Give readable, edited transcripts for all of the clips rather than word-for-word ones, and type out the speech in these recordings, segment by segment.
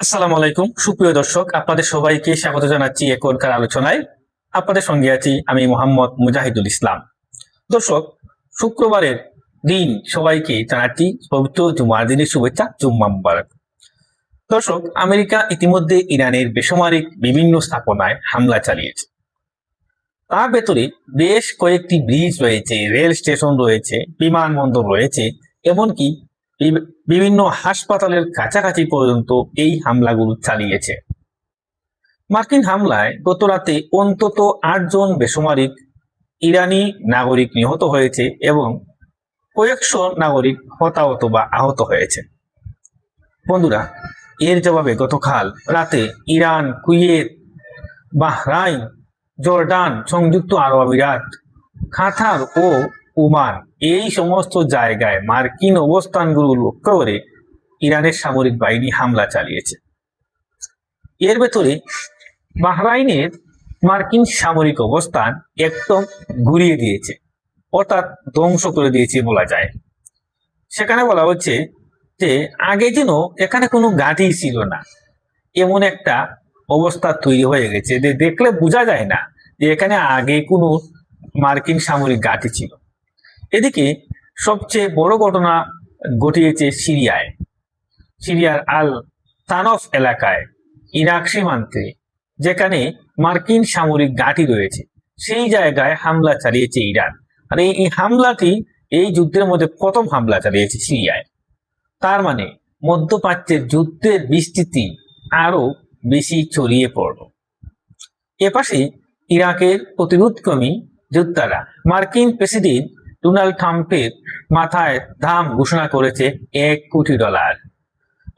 আসসালামু আলাইকুম সুপ্রিয় দর্শক, আপনাদের সবাইকে স্বাগত জানাচ্ছি এখনকার আলোচনায়। আপনাদের সঙ্গে আছি আমি মোহাম্মদ মুজাহিদুল ইসলাম। দর্শক, শুক্রবারের দিন সবাইকে জানাচ্ছি পবিত্র জুমার দিনের শুভেচ্ছা, জুম্মা মুবারক। দর্শক, আমেরিকা ইতিমধ্যে ইরানের বেসামরিক বিভিন্ন স্থাপনায় হামলা চালিয়েছে। তার ভেতরে বেশ কয়েকটি ব্রিজ রয়েছে, রেল স্টেশন রয়েছে, বিমানবন্দর রয়েছে, এমনকি বিভিন্ন হাসপাতালের কাছাকাছি পর্যন্ত এই হামলাগুলো চালিয়েছে। মার্কিন হামলায় গত রাতে অন্তত 8 জন বেসামরিক ইরানি নাগরিক নিহত হয়েছে এবং কয়েকশো নাগরিক হতাহত বা আহত হয়েছে। বন্ধুরা, এর জবাবে গতকাল রাতে ইরান, কুয়েত, বাহরাইন, জর্ডান, সংযুক্ত আরব আমিরাত, কাতার ও ওমান এই সমস্ত জায়গায় মার্কিন অবস্থানগুলো লক্ষ্য করে ইরানের সামরিক বাহিনী হামলা চালিয়েছে। এর ভেতরে বাহরাইনের মার্কিন সামরিক অবস্থান একদম ঘুরিয়ে দিয়েছে, অর্থাৎ ধ্বংস করে দিয়েছে বলা যায়। সেখানে বলা হচ্ছে যে আগে যেন এখানে কোনো ঘাঁটি ছিল না, এমন একটা অবস্থা তৈরি হয়ে গেছে যে দেখলে বোঝা যায় না যে এখানে আগে কোনো মার্কিন সামরিক ঘাঁটি ছিল। এদিকে সবচেয়ে বড় ঘটনা ঘটিয়েছে সিরিয়ার আল তানফ এলাকায়, ইরাক সীমান্তে, যেখানে মার্কিন সামরিক ঘাঁটি রয়েছে, সেই জায়গায় হামলা চালিয়েছে ইরান। আর এই হামলাটি এই যুদ্ধের মধ্যে প্রথম হামলা চালিয়েছে সিরিয়ায়। তার মানে মধ্যপ্রাচ্যের যুদ্ধের বিস্তৃতি আরো বেশি ছড়িয়ে পড়ল। এপাশে ইরাকের প্রতিরোধকামী যোদ্ধারা মার্কিন প্রেসিডেন্ট ডোনাল্ড ট্রাম্পের মাথায় দাম ঘোষণা করেছে $1 কোটি।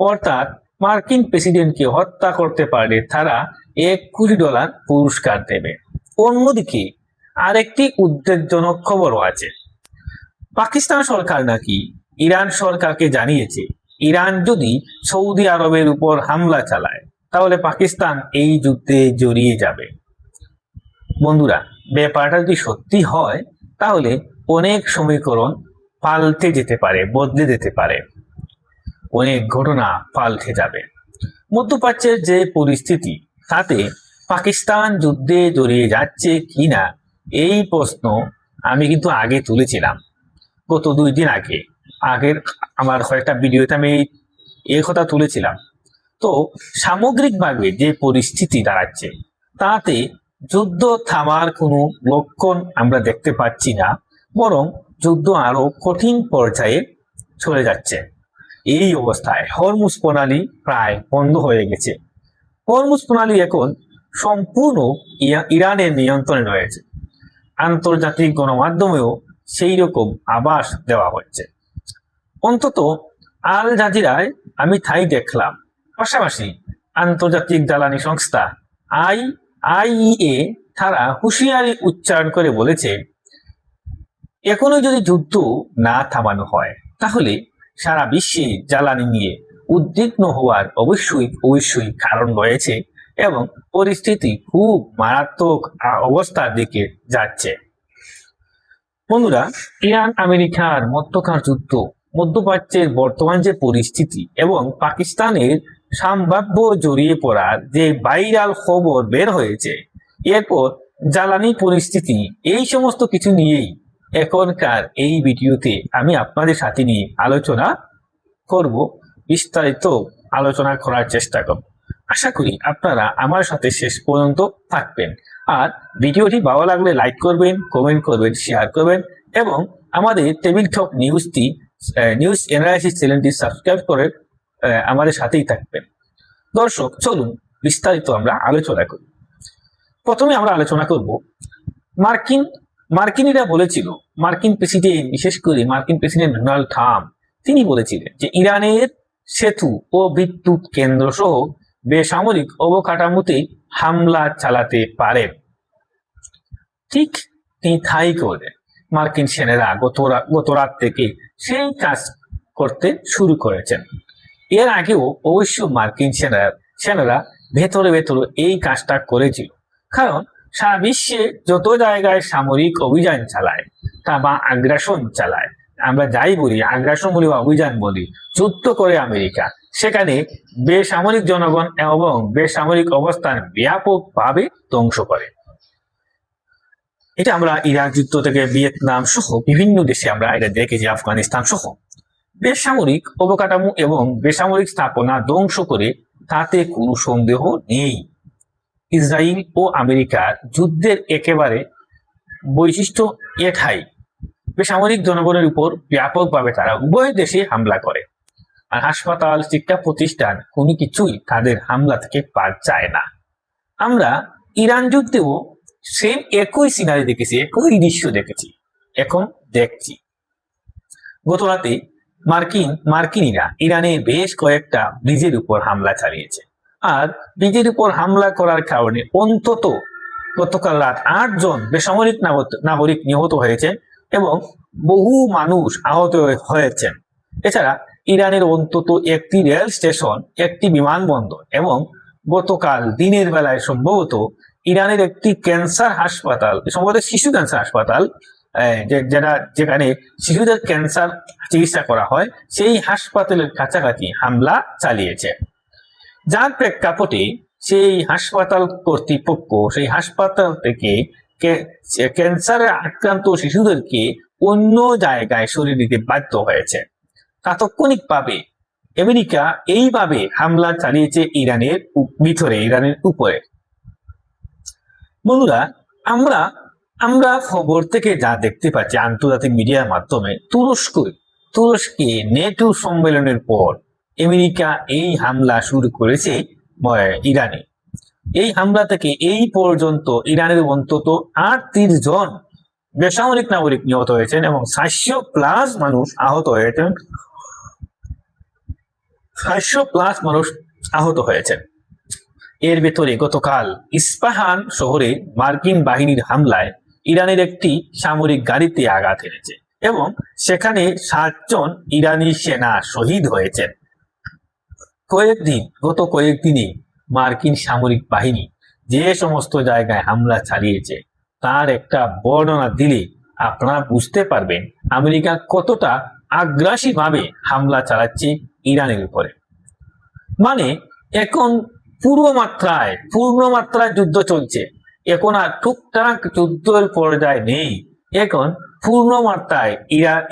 অর্থাৎ মার্কিন প্রেসিডেন্টকে হত্যা করতে পারলে তারা $1 কোটি পুরস্কার দেবে। অন্যদিকে আরেকটি উদ্বেগজনক খবরও আছে। পাকিস্তান সরকার নাকি ইরান সরকারকে জানিয়েছে ইরান যদি সৌদি আরবের উপর হামলা চালায় তাহলে পাকিস্তান এই যুদ্ধে জড়িয়ে যাবে। বন্ধুরা, ব্যাপারটা যদি সত্যি হয় তাহলে অনেক সমীকরণ পাল্টে যেতে পারে, বদলে যেতে পারে, অনেক ঘটনা পাল্টে যাবে। মধ্যপ্রাচ্যের যে পরিস্থিতি, তাতে পাকিস্তান যুদ্ধে জড়িয়ে যাচ্ছে কিনা এই প্রশ্ন আমি কিন্তু আগে তুলেছিলাম, গত 2 দিন আগের আমার কয়েকটা ভিডিওতে আমি এই কথা তুলেছিলাম। তো সামগ্রিকভাবে যে পরিস্থিতি দাঁড়াচ্ছে তাতে যুদ্ধ থামার কোনো লক্ষণ আমরা দেখতে পাচ্ছি না, বরং যুদ্ধ আরো কঠিন পর্যায়ে চলে যাচ্ছে। এই অবস্থায় হরমুজ প্রণালী প্রায় বন্ধ হয়ে গেছে। হরমুজ প্রণালী এখন সম্পূর্ণ ইরানের নিয়ন্ত্রণে রয়েছে। আন্তর্জাতিক গণমাধ্যমেও সেই রকম আভাস দেওয়া হচ্ছে। অন্তত আল জাজিরায় আমি তাই দেখলাম। পাশাপাশি আন্তর্জাতিক জ্বালানি সংস্থা আইইএ তারা হুঁশিয়ারি উচ্চারণ করে বলেছে এখনো যদি যুদ্ধ না থামানো হয় তাহলে সারা বিশ্বে জ্বালানি নিয়ে উদ্বিগ্ন হওয়ার অবশ্যই কারণ রয়েছে এবং পরিস্থিতি খুব মারাত্মক অবস্থার দিকে যাচ্ছে। বন্ধুরা, ইরান আমেরিকার মধ্যকার যুদ্ধ, মধ্যপ্রাচ্যের বর্তমান যে পরিস্থিতি এবং পাকিস্তানের সম্ভাব্য জড়িয়ে পড়ার যে ভাইরাল খবর বের হয়েছে, এরপর জ্বালানি পরিস্থিতি, এই সমস্ত কিছু নিয়েই এখনকার এই ভিডিওতে আমি আপনাদের সাথে নিয়ে আলোচনা করব, বিস্তারিত আলোচনা করার চেষ্টা করব। আশা করি আপনারা আমার সাথে শেষ পর্যন্ত থাকবেন। আর ভিডিওটি ভালো লাগলে লাইক করবেন, কমেন্ট করবেন, শেয়ার করবেন এবং আমাদের টেবিল টক নিউজ অ্যানালাইসিস চ্যানেলটি সাবস্ক্রাইব করে আমাদের সাথেই থাকবেন। দর্শক, চলুন বিস্তারিত আমরা আলোচনা করি। প্রথমে আমরা আলোচনা করব মার্কিনীরা বলেছিল, মার্কিন প্রেসিডেন্ট, বিশেষ করে মার্কিন প্রেসিডেন্ট ডোনাল্ড ট্রাম্প, তিনি বলেছিলেন যে ইরানের সেতু ও বিদ্যুৎ কেন্দ্র সহ বেসামরিক অবকাঠামোতে হামলা চালাতে পারে। ঠিক তিনি তাই করলেন। মার্কিন সেনারা গত রাত থেকে সেই কাজ করতে শুরু করেছেন। এর আগেও অবশ্য মার্কিন সেনারা ভেতরে এই কাজটা করেছিল, কারণ সারা বিশ্বে যত জায়গায় সামরিক অভিযান চালায় তা বা আগ্রাসন চালায়, আমরা যাই বলি, আগ্রাসন বলি বা অভিযান বলি, যুদ্ধ করে আমেরিকা, সেখানে বেসামরিক জনগণ এবং বেসামরিক অবস্থান ব্যাপকভাবে ধ্বংস করে। এটা আমরা ইরাক যুদ্ধ থেকে ভিয়েতনাম সহ বিভিন্ন দেশে আমরা এটা দেখেছি, আফগানিস্তান সহ। বেসামরিক অবকাঠামো এবং বেসামরিক স্থাপনা ধ্বংস করে, তাতে কোনো সন্দেহ নেই। ইসরায়েল ও আমেরিকার যুদ্ধের একেবারে বৈশিষ্ট্য এটাই, বেসামরিক জনগণের উপর ব্যাপকভাবে তারা উভয় দেশে হামলা করে, আর হাসপাতাল, শিক্ষা প্রতিষ্ঠান কোনো কিছুই তাদের হামলা থেকে পার চায় না। আমরা ইরান যুদ্ধেও সেম একই সিনারি দেখেছি, একই দৃশ্য দেখেছি, এখন দেখছি। গত রাতে মার্কিনীরা ইরানের বেশ কয়েকটা ব্রিজের উপর হামলা চালিয়েছে, আর ব্রিজের উপর হামলা করার কারণে অন্তত গতকাল রাত 8 জন বেসামরিক নাগরিক নিহত হয়েছেন এবং বহু মানুষ আহত হয়েছেন। এছাড়া ইরানের অন্তত একটি রেল স্টেশন, একটি বিমানবন্দর এবং গতকাল দিনের বেলায় সম্ভবত ইরানের একটি ক্যান্সার হাসপাতাল, সম্ভবত শিশু ক্যান্সার হাসপাতাল, যেখানে শিশুদের ক্যান্সার চিকিৎসা করা হয়, সেই হাসপাতালের কাছাকাছি হামলা চালিয়েছে। যার প্রেক্ষাপটে সেই হাসপাতাল কর্তৃপক্ষ সেই হাসপাতাল থেকে ক্যান্সারে আক্রান্ত শিশুদেরকে অন্য জায়গায় সরিয়ে দিতে বাধ্য হয়েছে। তাৎক্ষণিকভাবে আমেরিকা এইভাবে হামলা চালিয়েছে ইরানের ভিতরে, ইরানের উপরে। বন্ধুরা, আমরা খবর থেকে যা দেখতে পাচ্ছি আন্তর্জাতিক মিডিয়ার মাধ্যমে, তুরস্কে নেটো সম্মেলনের পর আমেরিকা এই হামলা শুরু করেছে ইরানে। এই হামলা থেকে এই পর্যন্ত ইরানের অন্তত 38 জন বেসামরিক নাগরিক নিহত হয়েছেন এবং 700+ মানুষ আহত হয়েছেন। 700+ মানুষ আহত হয়েছেন। এর ভেতরে গতকাল ইস্পাহান শহরে মার্কিন বাহিনীর হামলায় ইরানের একটি সামরিক গাড়িতে আঘাত এনেছে এবং সেখানে 7 জন ইরানি সেনা শহীদ হয়েছেন। গত কয়েকদিনে মার্কিন সামরিক বাহিনী যে সমস্ত জায়গায় হামলা চালিয়েছে তার একটা বর্ণনা দিলে আপনারা বুঝতে পারবেন আমেরিকা কতটা আগ্রাসীভাবে হামলা চালাচ্ছে ইরানের উপরে। মানে এখন পূর্ণমাত্রায় যুদ্ধ চলছে, এখন আর টুকটাক যুদ্ধের পর্যায়ে নেই, এখন পূর্ণমাত্রায়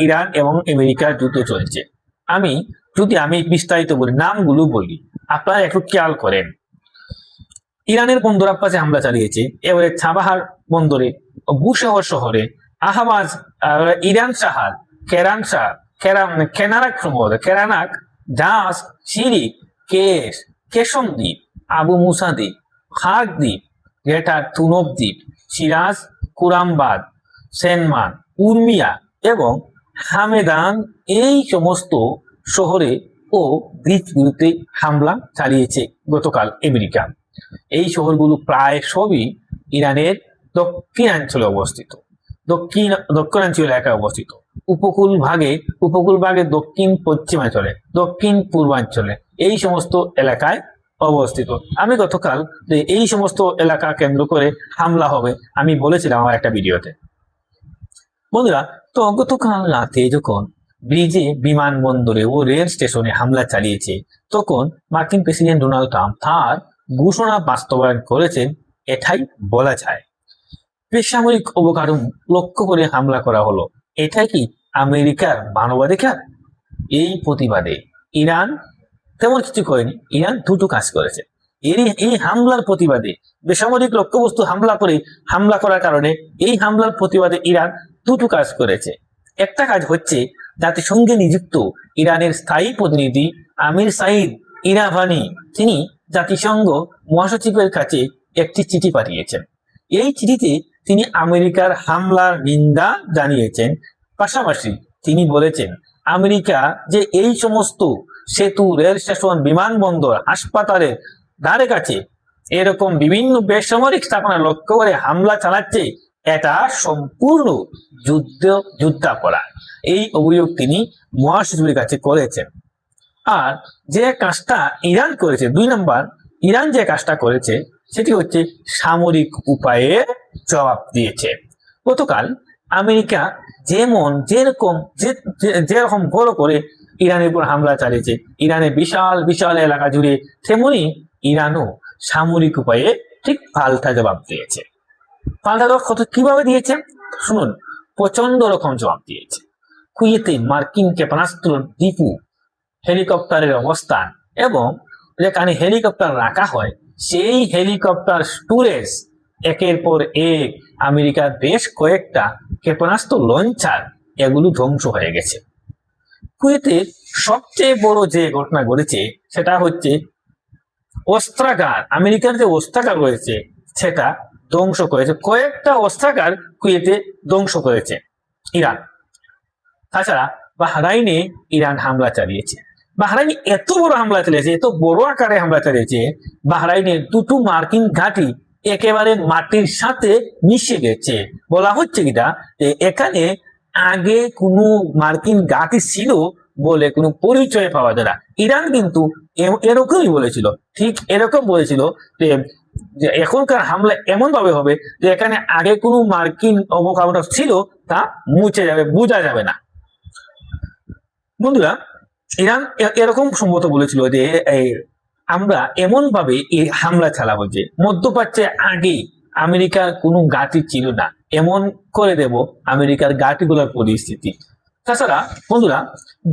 ইরান এবং আমেরিকার যুদ্ধ চলছে। আমি বিস্তারিত বলি, নামগুলো বলি, আপনারা একটু খেয়াল করেন। ইরানের বন্দর আব্বাসে হামলা চালিয়েছে, এবারে ছাবাহার বন্দরে, বুশহর শহরে, আহবাজ, ইরান শাহার, কেরানাক, জাস, শিরিক, কেশম দ্বীপ, আবু মুসা দ্বীপ, খাক দ্বীপ, গ্রেটার তুনব দ্বীপ, সিরাজ, কুরামবাদ, সেনমান, উর্মিয়া এবং হামেদান, এই সমস্ত শহরে ও দ্বীপগুলোতে হামলা চালিয়েছে গতকাল আমেরিকা। এই শহরগুলো প্রায় সবই ইরানের দক্ষিণাঞ্চলে অবস্থিত, দক্ষিণাঞ্চল এলাকায় অবস্থিত। উপকূল ভাগে দক্ষিণ পশ্চিমাঞ্চলে, দক্ষিণ পূর্বাঞ্চলে এই সমস্ত এলাকায় অবস্থিত। আমি গতকাল যে এই সমস্ত এলাকা কেন্দ্র করে হামলা হবে আমি বলেছিলাম আমার একটা ভিডিওতে। বন্ধুরা, তো গতকাল রাতে যখন ব্রিজে, বিমানবন্দরে ও রেল স্টেশনে হামলা চালিয়েছে, তখন মার্কিন প্রেসিডেন্ট ডোনাল্ড ট্রাম্প তার ঘোষণা বাস্তবায়ন করেছেন, এটাই বলা যায়। বেসামরিক অবকাঠামো লক্ষ্য করে হামলা করা হলো, এটা কি আমেরিকার মানবাধিকার? এই প্রতিবাদে ইরান তেমন কিছু করেনি, ইরান দুটো কাজ করেছে। এই হামলার প্রতিবাদে, বেসামরিক লক্ষ্যবস্তু হামলা করার কারণে এই হামলার প্রতিবাদে ইরান দুটো কাজ করেছে। একটা কাজ হচ্ছে জাতিসংঘে নিযুক্ত ইরানের স্থায়ী প্রতিনিধি আমির সাইদ ইরাভানি, তিনি জাতিসংঘ মহাসচিবের কাছে একটি চিঠি পাঠিয়েছেন। এই চিঠিতে তিনি আমেরিকার হামলার নিন্দা জানিয়েছেন। পাশাপাশি তিনি বলেছেন আমেরিকা যে এই সমস্ত সেতু, রেল স্টেশন, বিমানবন্দর, হাসপাতালের ধারে কাছে এরকম বিভিন্ন বেসামরিক স্থাপনা লক্ষ্য করে হামলা চালাচ্ছে, এটা সম্পূর্ণ যুদ্ধাপরাধ। এই অভিযোগ তিনি মহাসচিবের কাছে করেছেন। আর যে কাজটা ইরান করেছে, 2 নম্বর, ইরান যে কাজটা করেছে সেটি হচ্ছে সামরিক উপায়ে জবাব দিয়েছে। গতকাল আমেরিকা যেরকম বড় করে ইরানের উপর হামলা চালিয়েছে, ইরানের বিশাল বিশাল এলাকা জুড়ে, তেমনি ইরানও সামরিক উপায়ে ঠিক পাল্টা জবাব দিয়েছে। পাল্টা জবাব কিভাবে দিয়েছে শুনুন, প্রচন্ড রকম জবাব দিয়েছে। কুয়েতে মার্কিন ক্ষেপণাস্ত্র ডিপো, হেলিকপ্টারের অবস্থান এবং যেখানে হেলিকপ্টার রাখা হয় সেই হেলিকপ্টার স্টোরেজ একের পর এক আমেরিকার বেশ কয়েকটা ক্ষেপণাস্ত্র লঞ্চার এগুলো ধ্বংস হয়ে গেছে। কুয়েতে সবচেয়ে বড় যে ঘটনা ঘটেছে সেটা হচ্ছে অস্ত্রাগার, আমেরিকার যে অস্ত্রাগার রয়েছে সেটা ধ্বংস করেছে, কয়েকটা অস্ত্রাগার কুয়েতে ধ্বংস করেছে ইরান। তাছাড়া বাহরাইনে ইরান হামলা চালিয়েছে। বাহরাইনে এত বড় হামলা চালিয়েছে, এত বড় আকারে হামলা চালিয়েছে, বাহরাইনের দুটো মার্কিন ঘাঁটি একেবারে মাটির সাথে মিশে গেছে। বলা হচ্ছে কিনা যে এখানে আগে কোনো মার্কিন ঘাঁটি ছিল বলে কোনো পরিচয় পাওয়া যায় না। ইরান কিন্তু এরকমই বলেছিল, ঠিক এরকম বলেছিল যে এখনকার হামলা এমন ভাবে হবে যে এখানে আগে কোনো মার্কিন অবকাঠামো ছিল তা মুছে যাবে, বোঝা যাবে না। বন্ধুরা, ইরান এরকম সম্ভবত বলেছিল যে আমরা এমন ভাবে এই হামলা চালাবো যে মধ্যপ্রাচ্যে আগে আমেরিকার কোনো ঘাঁটি ছিল না, এমন করে দেব আমেরিকার ঘাঁটিগুলোর পরিস্থিতি। তাছাড়া বন্ধুরা,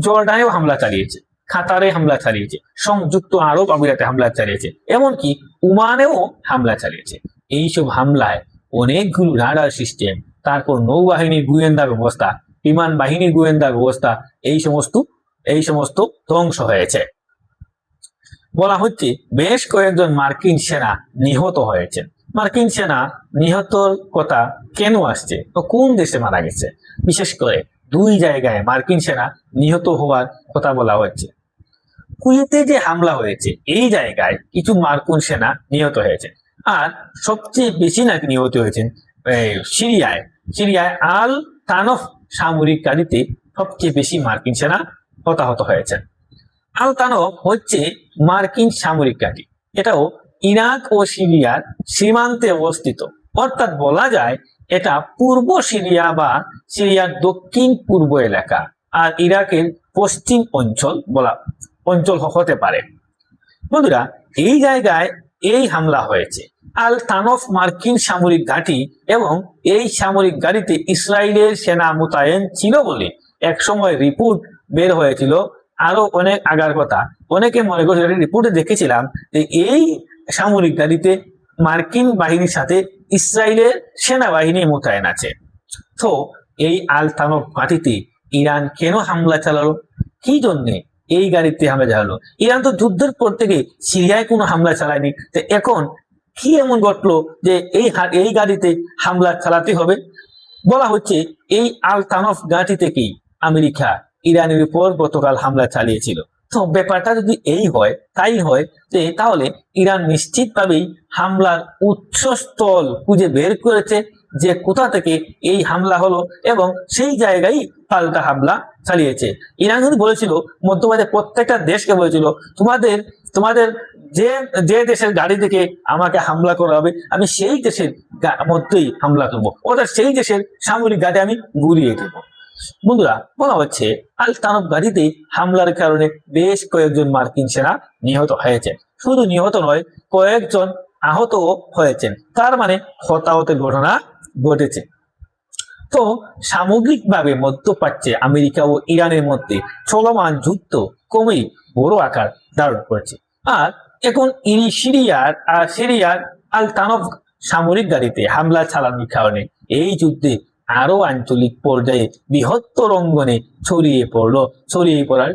জর্ডানেও হামলা চালিয়েছে, কাতারে হামলা চালিয়েছে, সংযুক্ত আরব আমিরাতে হামলা চালিয়েছে, এমনকি ওমানেও হামলা চালিয়েছে। এইসব হামলায় অনেকগুলো রাডার সিস্টেম, তারপর নৌবাহিনীর গোয়েন্দা ব্যবস্থা, বিমান বাহিনীর গোয়েন্দা ব্যবস্থা, এই সমস্ত ধ্বংস হয়েছে। বলা হচ্ছে বেশ কয়েকজন মার্কিন সেনা নিহত হয়েছে। মার্কিন সেনা নিহতর কথা কেন আসছে, তো কোন দেশে মারা গেছে? বিশেষ করে দুই জায়গায় মার্কিন সেনা নিহত হওয়ার কথা বলা হচ্ছে। কুয়েতে যে হামলা হয়েছে এই জায়গায় কিছু মার্কিন সেনা নিহত হয়েছে, আর সবচেয়ে বেশি নাকি নিহত হয়েছেন সিরিয়ায় আল তানফ সামরিক ঘাঁটিতে সবচেয়ে বেশি মার্কিন সেনা হতাহত হয়েছে। আল তানফ হচ্ছে মার্কিন সামরিক ঘাঁটি, এটাও ইরাক ও সিরিয়ার সীমান্তে অবস্থিত, অর্থাৎ বলা যায় এটা পূর্ব সিরিয়া বা সিরিয়ার দক্ষিণ পূর্ব এলাকা আর ইরাকের পশ্চিম অঞ্চল হতে পারে। বন্ধুরা, এই জায়গায় এই হামলা হয়েছে। আল তানফ মার্কিন সামরিক ঘাঁটি এবং এই সামরিক ঘাঁটিতে ইসরায়েলের সেনা মোতায়েন ছিল বলে একসময় রিপোর্ট বের হয়েছিল। আরো অনেক আগার কথা, অনেকে মনে করছে, রিপোর্টে দেখেছিলাম যে এই সামরিক ঘাঁটিতে মার্কিন বাহিনীর সাথে ইসরায়েলের সেনাবাহিনী মোতায়েন আছে। তো এই আল তানফ ঘাঁটিতে ইরান কেন হামলা চালালো, কি জন্যে এই গাড়িতে হামলা চালালো? ইরান তো যুদ্ধের পর থেকে সিরিয়ায় কোনো হামলা চালায়নি, তো এখন কি এমন ঘটলো যে এই গাড়িতে হামলা চালাতে হবে? বলা হচ্ছে এই আল তানফ ঘাঁটি থেকেই আমেরিকা ইরানের উপর গতকাল হামলা চালিয়েছিল। তো ব্যাপারটা যদি তাই হয় যে তাহলে ইরান নিশ্চিতভাবেই হামলার উৎসস্থল খুঁজে বের করেছে যে কোথা থেকে এই হামলা হলো এবং সেই জায়গায় পাল্টা হামলা চালিয়েছে। ইরান কিন্তু বলেছিল, মধ্যপ্রাচ্যের প্রত্যেকটা দেশকে বলেছিল, তোমাদের যে দেশের গাড়ি থেকে আমাকে হামলা করা হবে আমি সেই দেশের মধ্যেই হামলা করবো, অর্থাৎ সেই দেশের সামরিক ঘাঁটি আমি গুড়িয়ে দেবো। বন্ধুরা, বলা হচ্ছে আল তানফ ঘাঁটিতে হামলার কারণে বেশ কয়েকজন মার্কিন সেনা নিহত হয়েছে, শুধু নিহত নয় কয়েকজন আহত হয়েছেন, তার মানে হতাহতের ঘটনা ঘটেছে। তো সামগ্রিকভাবে মধ্যপ্রাচ্যে আমেরিকা ও ইরানের মধ্যে চলমান যুদ্ধ ক্রমেই বড় আকার ধারণ করেছে। আর এখন সিরিয়ার আল তানফ সামরিক ঘাঁটিতে হামলা চালানোর কারণে এই যুদ্ধে আরো আঞ্চলিক পর্যায়ে বৃহত্তর অঙ্গনে ছড়িয়ে পড়ার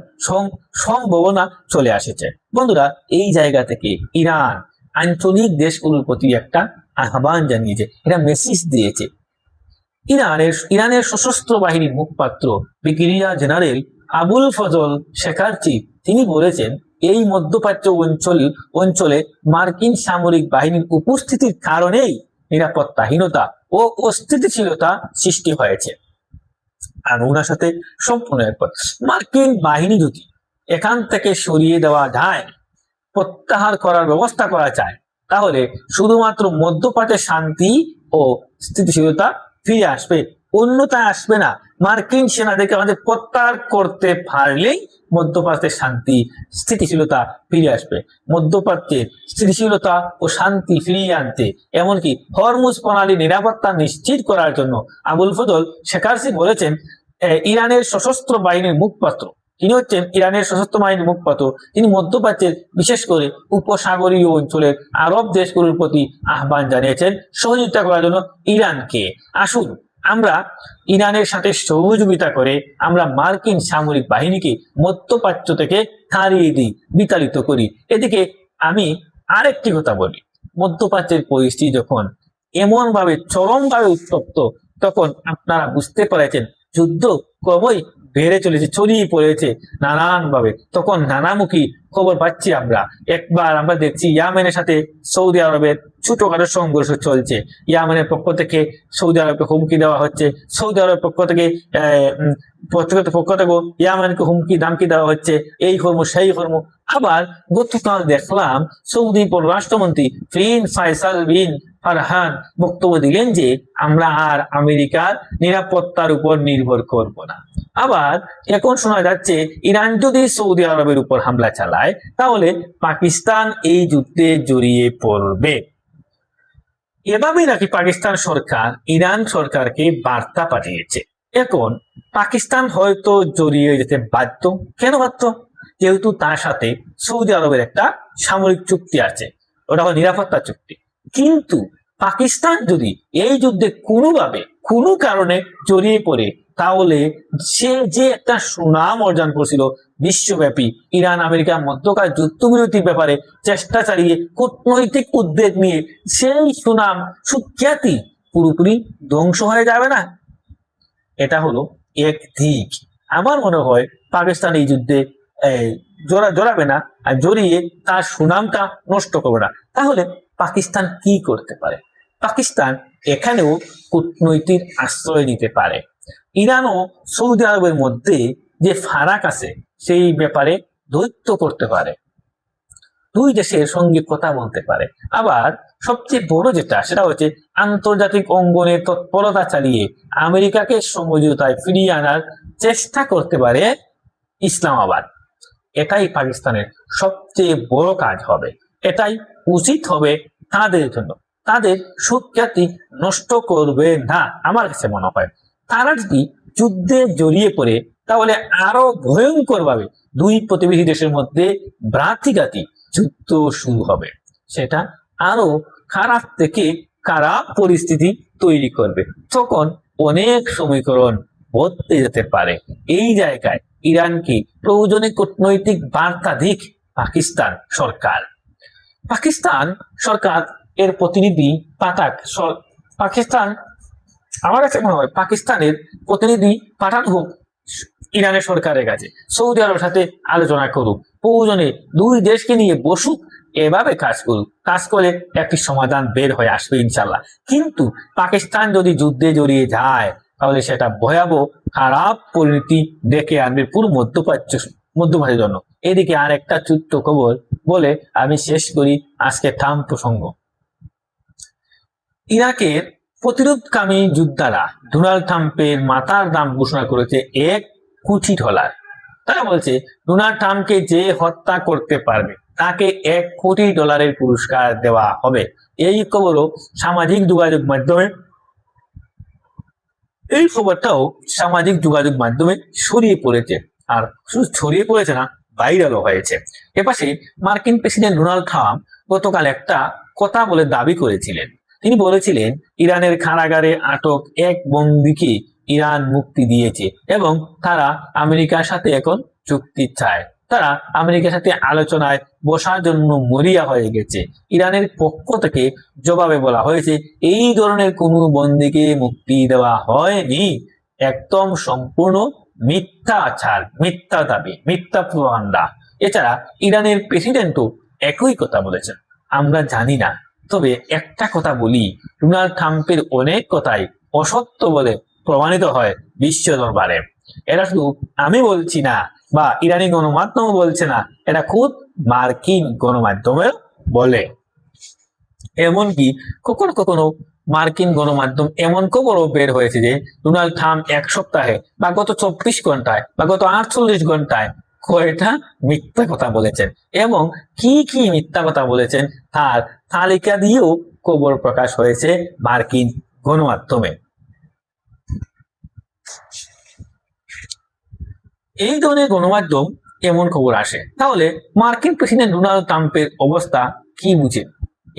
সম্ভাবনা চলে আসছে। বন্ধুরা, এই জায়গা থেকে ইরান আঞ্চলিক দেশগুলোর প্রতি একটা আহ্বান জানিয়েছে, এটা মেসেজ দিয়েছে। ইরানের সশস্ত্র বাহিনীর মুখপাত্র ব্রিগেডিয়ার জেনারেল আবুল ফজল শেখারচি তিনি বলেছেন, এই মধ্যপ্রাচ্য অঞ্চলে মার্কিন সামরিক বাহিনীর উপস্থিতির কারণেই নিরাপত্তাহীনতা ও অস্থিতিশীলতা সৃষ্টি হয়েছে। আর ওনার সাথে সম্পূর্ণ একবার, মার্কিন বাহিনী যদি এখান থেকে সরিয়ে দেওয়া যায়, প্রত্যাহার করার ব্যবস্থা করা যায়, তাহলে শুধুমাত্র মধ্যপ্রাচ্যে শান্তি ও স্থিতিশীলতা ফিরে আসবে, অন্যথায় আসবে না। মার্কিন সেনাদেরকে আমাদের প্রত্যাহার করতে পারলেই মধ্যপ্রাচ্যের শান্তি স্থিতিশীলতা ফিরে আসবে। মধ্যপ্রাচ্যের স্থিতিশীলতা ও শান্তি ফিরিয়ে আনতে, এমনকি হরমুজ প্রণালী নিরাপত্তা নিশ্চিত করার জন্য আবুল ফজল শেখারসি বলেছেন, ইরানের সশস্ত্র বাহিনীর মুখপাত্র, তিনি হচ্ছেন ইরানের সশস্ত্র বাহিনীর মুখপাত্র, তিনি মধ্যপ্রাচ্যের বিশেষ করে উপসাগরীয় অঞ্চলের আরব দেশগুলোর প্রতি আহ্বান জানিয়েছেন সহযোগিতা করার জন্য ইরানকে। আসুন আমরা ইরানের সাথে সহযোগিতা করে আমরা মার্কিন সামরিক বাহিনীকে মধ্যপ্রাচ্য থেকে তাড়িয়ে দিই, বিতাড়িত করি। এদিকে আমি আরেকটি কথা বলি, মধ্যপ্রাচ্যের পরিস্থিতি যখন এমন ভাবে চরমভাবে উত্তপ্ত, তখন আপনারা বুঝতে পেরেছেন যুদ্ধ ক্রমই বেড়ে চলেছে, ছড়িয়ে পড়েছে নানান ভাবে। তখন নানামুখী খবর পাচ্ছি আমরা। একবার আমরা দেখছি ইয়ামেনের সাথে সৌদি আরবের ছোটখাটো সংঘর্ষ চলছে, ইয়ামেনের পক্ষ থেকে সৌদি আরবকে হুমকি দেওয়া হচ্ছে, সৌদি আরবের পক্ষ থেকে ইয়ামেনকে হুমকি দামকি দেওয়া হচ্ছে, এই কর্ম সেই কর্ম। আবার গতকাল দেখলাম সৌদি পররাষ্ট্রমন্ত্রী বিন ফয়সাল বিন ফারহান বক্তব্য দিলেন যে আমরা আর আমেরিকার নিরাপত্তার উপর নির্ভর করব না। আবার এখন শোনা যাচ্ছে ইরান যদি সৌদি আরবের উপর হামলা চালায় তাহলে পাকিস্তান এই যুদ্ধে জড়িয়ে পড়বে। এভাবে নাকি পাকিস্তান সরকার ইরান সরকারকে বার্তা পাঠিয়েছে। এখন পাকিস্তান হয়তো জড়িয়ে যেতে বাধ্য। কেন বাধ্য? যেহেতু তার সাথে সৌদি আরবের একটা সামরিক চুক্তি আছে, ওটা হলো নিরাপত্তা চুক্তি। কিন্তু পাকিস্তান যদি এই যুদ্ধে কোনোভাবে কোনো কারণে জড়িয়ে পড়ে, তাহলে সে যে একটা সুনাম অর্জন করছিল বিশ্বব্যাপী ইরান আমেরিকার মধ্যকার যুদ্ধবিরতির ব্যাপারে চেষ্টা চালিয়ে কূটনৈতিক উদ্বেগ নিয়ে, সেই সুনাম সুখ্যাতি পুরোপুরি ধ্বংস হয়ে যাবে না? এটা হলো এক দিক। আমার মনে হয় পাকিস্তান এই যুদ্ধে জড়াবে না, আর জড়িয়ে তার সুনামটা নষ্ট করবে না। তাহলে পাকিস্তান কি করতে পারে? পাকিস্তান এখানেও কূটনৈতিক আশ্রয় নিতে পারে। ইরান ও সৌদি আরবের মধ্যে যে ফারাক আছে সেই ব্যাপারে ধৈর্য করতে পারে, দুই দেশের সঙ্গে কথা বলতে পারে। আবার সবচেয়ে বড় যেটা, সেটা হচ্ছে আন্তর্জাতিক অঙ্গনে তৎপরতা চালিয়ে আমেরিকাকে সমঝোতায় ফিরিয়ে আনার চেষ্টা করতে পারে ইসলামাবাদ। এটাই পাকিস্তানের সবচেয়ে বড় কাজ হবে, এটাই উচিত হবে তাদের জন্য। তাদের সুখ্যাতি নষ্ট করবে না আমার কাছে মনে হয়। তারা যদি যুদ্ধে জড়িয়ে পড়ে তাহলে আরো ভয়ঙ্কর ভাবে দুই প্রতিবেশী দেশের মধ্যে ভ্রাতৃঘাতী যুদ্ধ শুরু হবে, সেটা আরো খারাপ থেকে খারাপ পরিস্থিতি তৈরি করবে। তখন অনেক সমীকরণ বদলে যেতে পারে। এই জায়গায় ইরানকে প্রয়োজনে কূটনৈতিক বার্তা দিক পাকিস্তান সরকার। পাকিস্তান সরকার এর প্রতিনিধি আমার কাছে মনে হয় পাকিস্তানের প্রতিনিধি পাঠানো হোক ইরানের সরকারের কাছে, সৌদি আরবের সাথে আলোচনা করুক, প্রয়োজনে দুই দেশকে নিয়ে বসুক, এভাবে কাজ করুক। কাজ করে একটি সমাধান বের হয়ে আসবে ইনশাল্লাহ। কিন্তু পাকিস্তান যদি যুদ্ধে জড়িয়ে যায় তাহলে সেটা ভয়াবহ খারাপ পরিণতি ডেকে আনবে পুরো মধ্যপ্রাচ্যের জন্য। এদিকে আর একটা ছোট্ট খবর বলে আমি শেষ করি আজকে ট্রাম্প প্রসঙ্গ। ইরাকের প্রতিরোধকামী যোদ্ধারা ডোনাল্ড ট্রাম্পের মাথার দাম ঘোষণা করেছে $1 কোটি। তারা বলছে ডোনাল্ড ট্রাম্পকে যে হত্যা করতে পারবে তাকে $1 কোটি পুরস্কার দেওয়া হবে। এই খবরও সামাজিক যোগাযোগ মাধ্যমে, এই খবরটাও সামাজিক যোগাযোগ মাধ্যমে ছড়িয়ে পড়েছে, আর শুধু ছড়িয়ে পড়েছে না, ভাইরালও হয়েছে। এপাশে মার্কিন প্রেসিডেন্ট ডোনাল্ড ট্রাম্প গতকাল একটা কথা বলে দাবি করেছিলেন। তিনি বলেছিলেন ইরানের কারাগারে আটক এক বন্দীকে ইরান মুক্তি দিয়েছে এবং তারা আমেরিকার সাথে এখন চুক্তি চায়, তারা আমেরিকার সাথে আলোচনায় বসার জন্য মরিয়া হয়ে গেছে। ইরানের পক্ষ থেকে জবাবে বলা হয়েছে এই ধরনের কোনো বন্দীকে মুক্তি দেওয়া হয়নি, একদম সম্পূর্ণ মিথ্যাচার, মিথ্যা দাবি, মিথ্যা প্রপাগান্ডা। এছাড়া ইরানের প্রেসিডেন্টও একই কথা বলেছেন। আমরা জানি না, তবে একটা কথা বলি, ডোনাল্ড ট্রাম্পের অনেক কথাই অসত্য বলে প্রমাণিত হয় বিশ্ব দরবারে। এটা শুধু আমি বলছি না বা ইরানি গণমাধ্যম বলছে না, এটা খুব মার্কিন গণমাধ্যমে বলে। এমনকি কখনো কখনো মার্কিন গণমাধ্যম এমন খবরও বের হয়েছে যে ডোনাল্ড ট্রাম্প এক সপ্তাহে বা গত 24 ঘন্টায় বা গত 48 ঘন্টায় কয়টা মিথ্যা কথা বলেছেন এবং কি কি মিথ্যা কথা বলেছেন তার তালিকা দিয়েও খবর প্রকাশ হয়েছে মার্কিন গণমাধ্যমে। এই ধরনের গণমাধ্যম এমন খবর আসে, তাহলে মার্কিন প্রেসিডেন্ট ডোনাল্ড ট্রাম্পের অবস্থা কি বুঝে?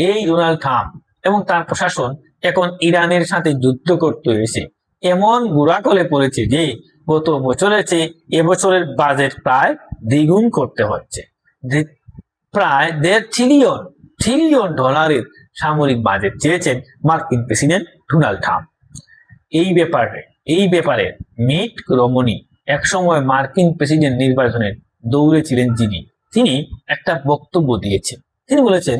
এই ডোনাল্ড ট্রাম্প এবং তার প্রশাসন এখন ইরানের সাথে যুদ্ধ করতে হয়েছে, এমন গুড়াকলে পড়েছে যে গত বছরের চেয়ে এবছরের বাজেট প্রায় দ্বিগুণ করতে হচ্ছে। প্রায় $1.5 ট্রিলিয়ন সামরিক বাজেট চেয়েছেন মার্কিন প্রেসিডেন্ট ডোনাল্ড ট্রাম্প। এই ব্যাপারে মিট রমনি একসময় মার্কিন প্রেসিডেন্ট নির্বাচনের দৌড়ে ছিলেন, তিনি একটা বক্তব্য দিয়েছেন। তিনি বলেছেন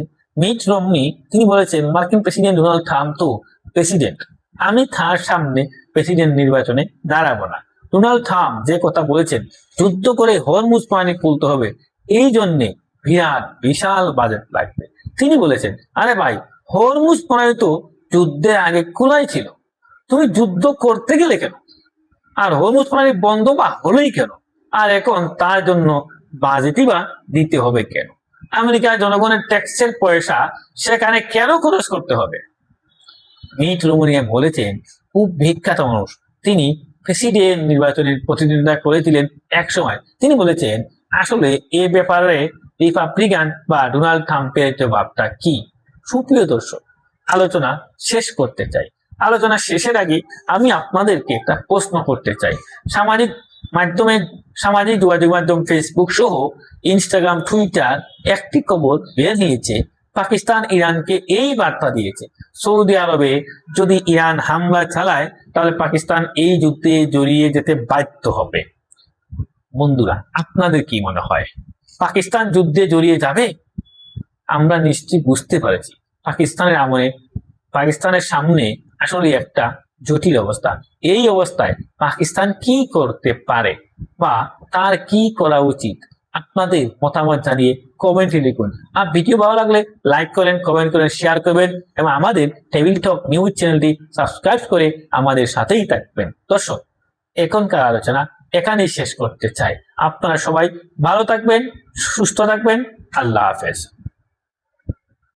মার্কিন প্রেসিডেন্ট ডোনাল্ড ট্রাম্প তো প্রেসিডেন্ট, আমি তার সামনে প্রেসিডেন্ট নির্বাচনে দাঁড়াবো না। ডোনাল্ড ট্রাম্প যে কথা বলেছেন যুদ্ধ করে হরমুজ পানি খুলতে হবে, এই জন্যে বিশাল বাজেট লাগবে। তিনি বলেছেন, আরে ভাই, হরমুজ পানি তো যুদ্ধের আগে খোলাই ছিল, তুমি যুদ্ধ করতে গেলে কেন? আর হরমুজ পানি বন্ধ বা হলোই কেন? আর এখন তার জন্য বাজেটই বা দিতে হবে কেন? আমেরিকার জনগণের ট্যাক্সের পয়সা সেখানে কেন খরচ করতে হবে? মিট রোমনি বলেছেন, খুব বিখ্যাত মানুষ, তিনি প্রেসিডেন্ট নির্বাচনের প্রতিদ্বন্দ্বিতা করেছিলেন এক সময়। তিনি বলেছেন, আসলে এ ব্যাপারে রিপাবলিকান বা ডোনাল্ড ট্রাম্পের জবাবটা কি? সুপ্রিয় দর্শক, আলোচনা শেষ করতে চাই। আলোচনা শেষের আগে আমি আপনাদেরকে একটা প্রশ্ন করতে চাই। সামাজিক যোগাযোগ মাধ্যম ফেসবুক সহ ইনস্টাগ্রাম, টুইটার একটি খবর বের দিয়েছে, পাকিস্তান ইরানকে এই বার্তা দিয়েছে, সৌদি আরবে যদি ইরান হামলা চালায় তাহলে পাকিস্তান এই যুদ্ধে জড়িয়ে যেতে বাধ্য হবে। বন্ধুরা, আপনাদের কি মনে হয়, পাকিস্তান যুদ্ধে জড়িয়ে যাবে? আমরা নিশ্চয়ই বুঝতে পারছি পাকিস্তানের সামনে আসলে একটা জটিল অবস্থা। এই অবস্থায় পাকিস্তান কি করতে পারে বা তার কি করা উচিত? আপনাদের মতামত জানিয়ে কমেন্টে লিখুন। আর ভিডিও ভালো লাগলে লাইক করেন, কমেন্ট করেন, শেয়ার করবেন এবং আমাদের টেবিল টক নিউজ চ্যানেলটি সাবস্ক্রাইব করে আমাদের সাথেই থাকবেন। দর্শক, এখনকার আলোচনা এখানেই শেষ করতে চাই। আপনারা সবাই ভালো থাকবেন, সুস্থ থাকবেন। আল্লাহ হাফেজ।